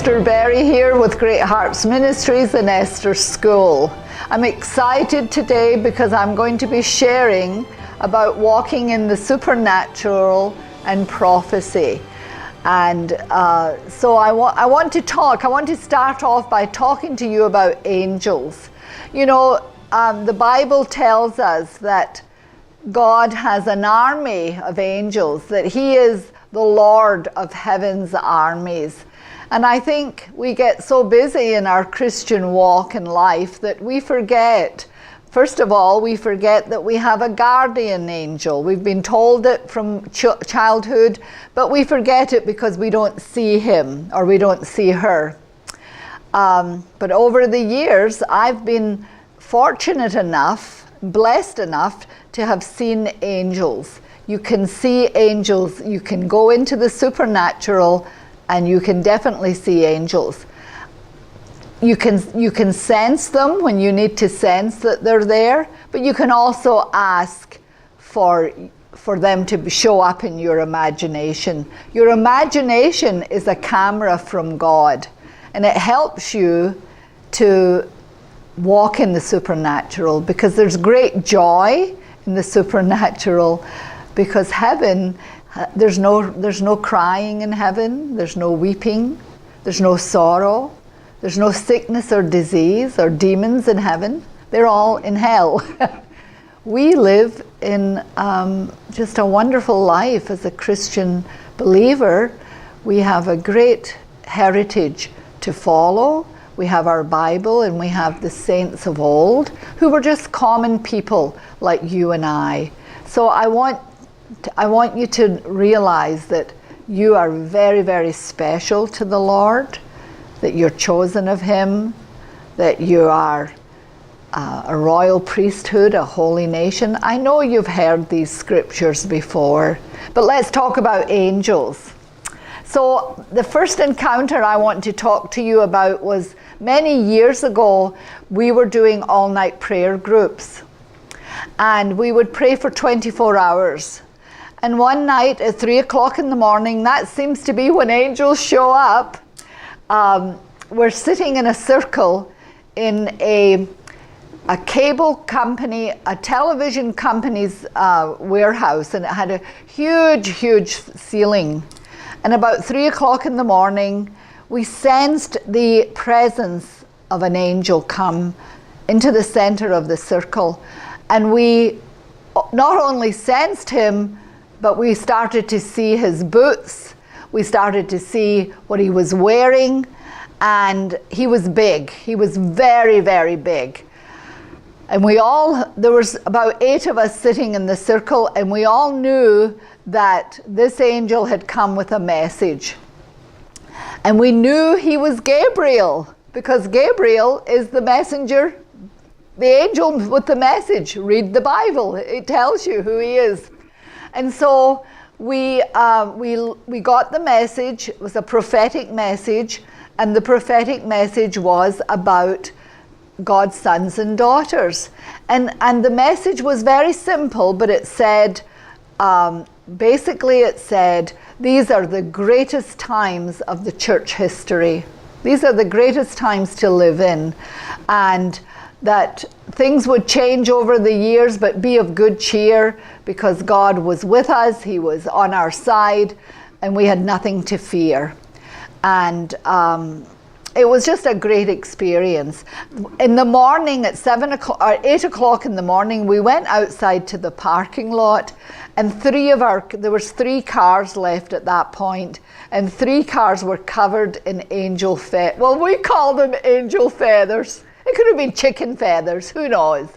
Esther Berry here with Great Hearts Ministries and Esther School. I'm excited today because I'm going to be sharing about walking in the supernatural and prophecy. And so I want to start off by talking to you about angels. You know, the Bible tells us that God has an army of angels, that He is the Lord of heaven's armies. And I think we get so busy in our Christian walk in life that we forget. First of all, we forget that we have a guardian angel. We've been told it from childhood, but we forget it because we don't see him or we don't see her. But over the years, I've been fortunate enough, blessed enough to have seen angels. You can see angels. You can go into the supernatural and you can definitely see angels. You can sense them when you need to sense that they're there, but you can also ask for them to show up in your imagination. Your imagination is a camera from God, and it helps you to walk in the supernatural, because there's great joy in the supernatural, because heaven, there's no crying in heaven, there's no weeping, there's no sorrow. There's no sickness or disease or demons in heaven. They're all in hell. We live in just a wonderful life as a Christian believer. We have a great heritage to follow. We have our Bible and we have the saints of old who were just common people like you and I. So I want you to realize that you are very, very special to the Lord, that you're chosen of Him, that you are a royal priesthood, a holy nation. I know you've heard these scriptures before, but let's talk about angels. So the first encounter I want to talk to you about was many years ago. We were doing all-night prayer groups, and we would pray for 24 hours. And one night at 3 o'clock in the morning, that seems to be when angels show up. We're sitting in a circle in a cable company, a television company's warehouse, and it had a huge ceiling. And about 3 o'clock in the morning, we sensed the presence of an angel come into the center of the circle. And we not only sensed him, but we started to see his boots. We started to see what he was wearing, and he was big. He was very, very big. And there was about 8 of us sitting in the circle, and we all knew that this angel had come with a message. And we knew he was Gabriel, because Gabriel is the messenger, the angel with the message. Read the Bible, it tells you who he is. And so we got the message. It was a prophetic message, and the prophetic message was about God's sons and daughters. And the message was very simple, but it said, basically it said, these are the greatest times of the church history. These are the greatest times to live in. And that things would change over the years, but be of good cheer, because God was with us, He was on our side, and we had nothing to fear. And it was just a great experience. In the morning at 7 o'clock or 8 o'clock in the morning, we went outside to the parking lot, and there was 3 cars left at that point, and 3 cars were covered in angel feathers. Well, we call them angel feathers. It could have been chicken feathers, who knows?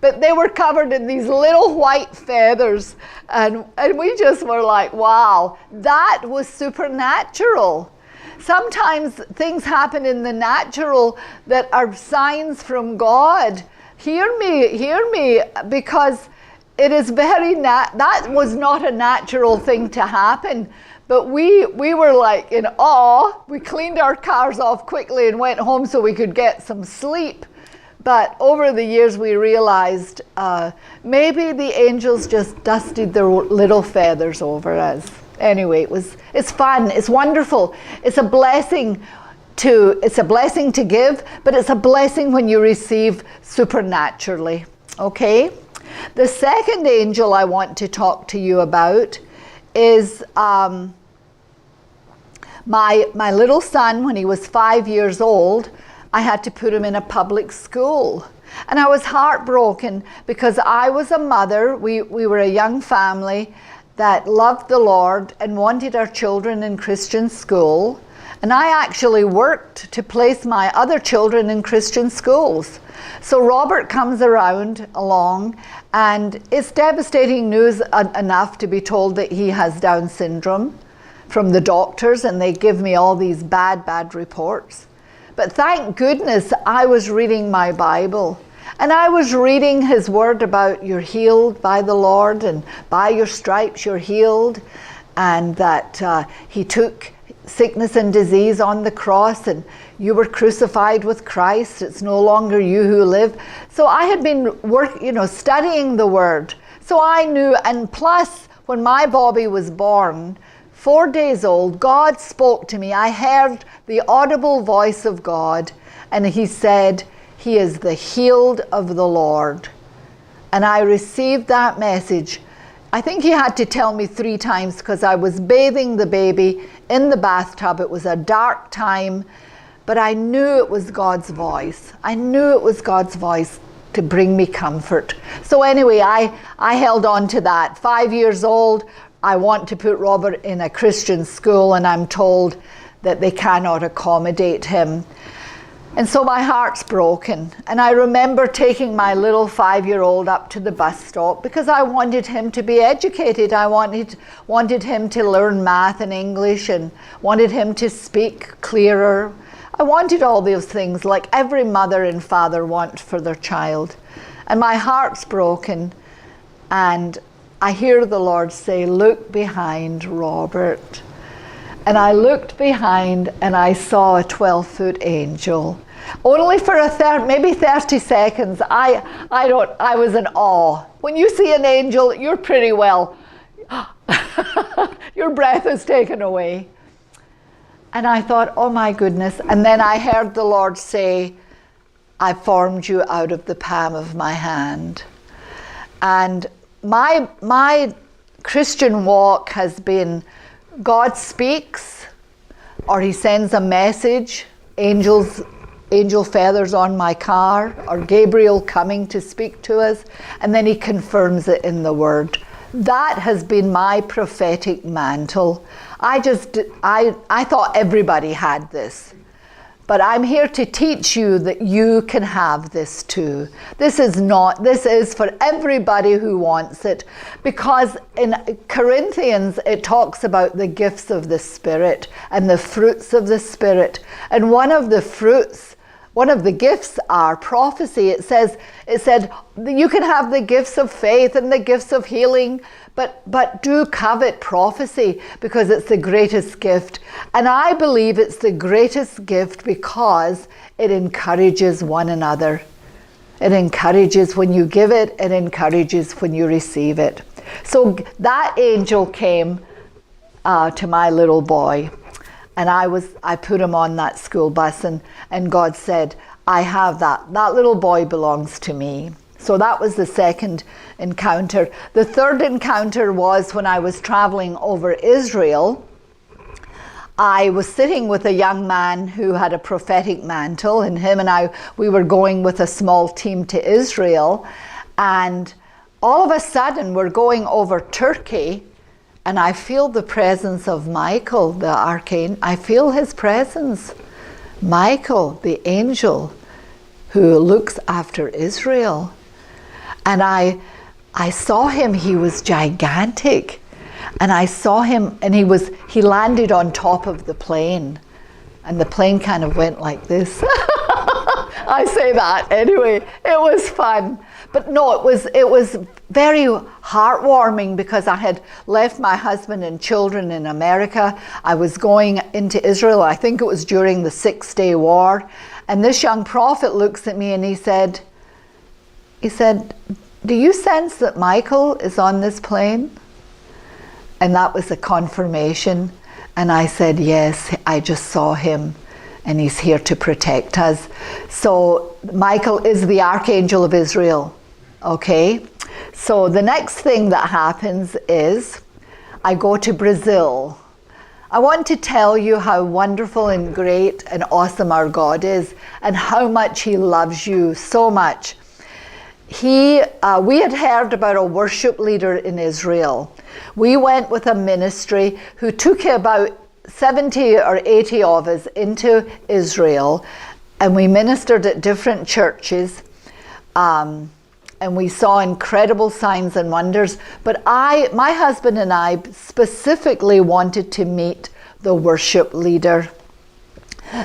But they were covered in these little white feathers, and we just were like, wow, that was supernatural. Sometimes things happen in the natural that are signs from God. Hear me, because it is that was not a natural thing to happen. But we were like in awe. We cleaned our cars off quickly and went home so we could get some sleep. But over the years we realized maybe the angels just dusted their little feathers over us. Anyway, it's fun, it's wonderful, it's a blessing it's a blessing to give, but it's a blessing when you receive supernaturally. Okay? The second angel I want to talk to you about is my little son. When he was 5 years old, I had to put him in a public school. And I was heartbroken because I was a mother. We were a young family that loved the Lord and wanted our children in Christian school. And I actually worked to place my other children in Christian schools. So Robert comes along, and it's devastating news enough to be told that he has Down syndrome from the doctors, and they give me all these bad reports. But thank goodness I was reading my Bible, and I was reading his word about you're healed by the Lord, and by your stripes you're healed, and that he took sickness and disease on the cross, and you were crucified with Christ. It's no longer you who live. So I had been studying the word. So I knew, and plus when my Bobby was born, 4 days old, God spoke to me. I heard the audible voice of God, and he said, he is the healed of the Lord. And I received that message. I think he had to tell me 3 times because I was bathing the baby in the bathtub. It was a dark time, but I knew it was God's voice. I knew it was God's voice to bring me comfort. So anyway, I held on to that. 5 years old, I want to put Robert in a Christian school, and I'm told that they cannot accommodate him. And so my heart's broken. And I remember taking my little 5-year-old up to the bus stop because I wanted him to be educated. I wanted him to learn math and English, and wanted him to speak clearer. I wanted all those things like every mother and father want for their child. And my heart's broken. And I hear the Lord say, look behind, Robert. And I looked behind, and I saw a 12-foot angel. Only for maybe 30 seconds. I was in awe. When you see an angel, you're pretty well, your breath is taken away. And I thought, oh my goodness. And then I heard the Lord say, I formed you out of the palm of my hand. And my Christian walk has been, God speaks, or he sends a message, angel feathers on my car, or Gabriel coming to speak to us, and then he confirms it in the word. That has been my prophetic mantle. I thought everybody had this. But I'm here to teach you that you can have this too. This is for everybody who wants it. Because in Corinthians, it talks about the gifts of the Spirit and the fruits of the Spirit. And one of the gifts are prophecy. It said you can have the gifts of faith and the gifts of healing, but do covet prophecy because it's the greatest gift. And I believe it's the greatest gift because it encourages one another. It encourages when you give it, it encourages when you receive it. So that angel came to my little boy. And I put him on that school bus, and God said, I have that. That little boy belongs to me. So that was the second encounter. The third encounter was when I was traveling over Israel. I was sitting with a young man who had a prophetic mantle, and him and I, we were going with a small team to Israel. And all of a sudden, we're going over Turkey, and I feel the presence of Michael, the archangel. I feel his presence. Michael, the angel who looks after Israel. And I saw him. He was gigantic. And I saw him, and he landed on top of the plane. And the plane kind of went like this. I say that anyway. It was fun. But no, it was very heartwarming because I had left my husband and children in America. I was going into Israel. I think it was during the 6-Day War. And this young prophet looks at me and he said, do you sense that Michael is on this plane? And that was a confirmation. And I said, yes, I just saw him. and he's here to protect us. So Michael is the Archangel of Israel, okay? So the next thing that happens is I go to Brazil. I want to tell you how wonderful and great and awesome our God is, and how much he loves you so much. We had heard about a worship leader in Israel. We went with a ministry who took about 70 or 80 of us into Israel, and we ministered at different churches, and we saw incredible signs and wonders. But my husband and I specifically wanted to meet the worship leader.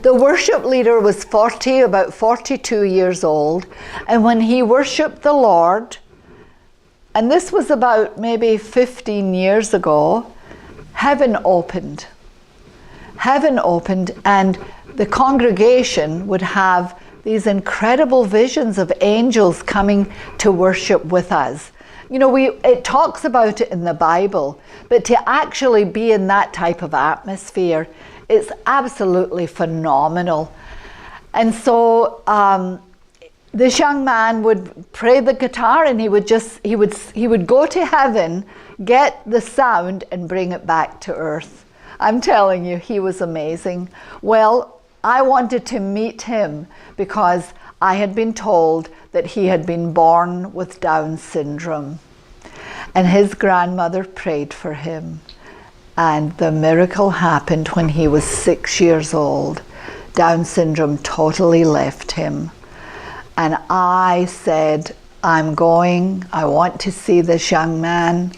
The worship leader was about 42 years old, and when he worshiped the Lord, and this was about maybe 15 years ago, heaven opened. Heaven opened, and the congregation would have these incredible visions of angels coming to worship with us. You know, it talks about it in the Bible, but to actually be in that type of atmosphere, it's absolutely phenomenal. And so this young man would play the guitar, and he would go to heaven, get the sound, and bring it back to earth. I'm telling you, he was amazing. Well, I wanted to meet him because I had been told that he had been born with Down syndrome, and his grandmother prayed for him. And the miracle happened when he was 6 years old. Down syndrome totally left him. And I said, I want to see this young man.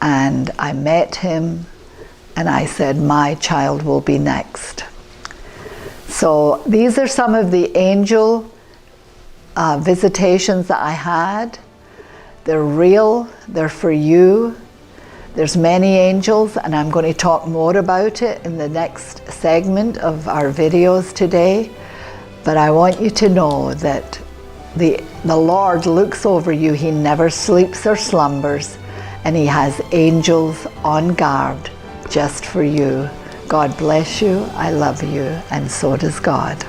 And I met him, and I said, my child will be next. So these are some of the angel visitations that I had. They're real, they're for you. There's many angels, and I'm going to talk more about it in the next segment of our videos today. But I want you to know that the Lord looks over you. He never sleeps or slumbers, and he has angels on guard just for you. God bless you. I love you, and so does God.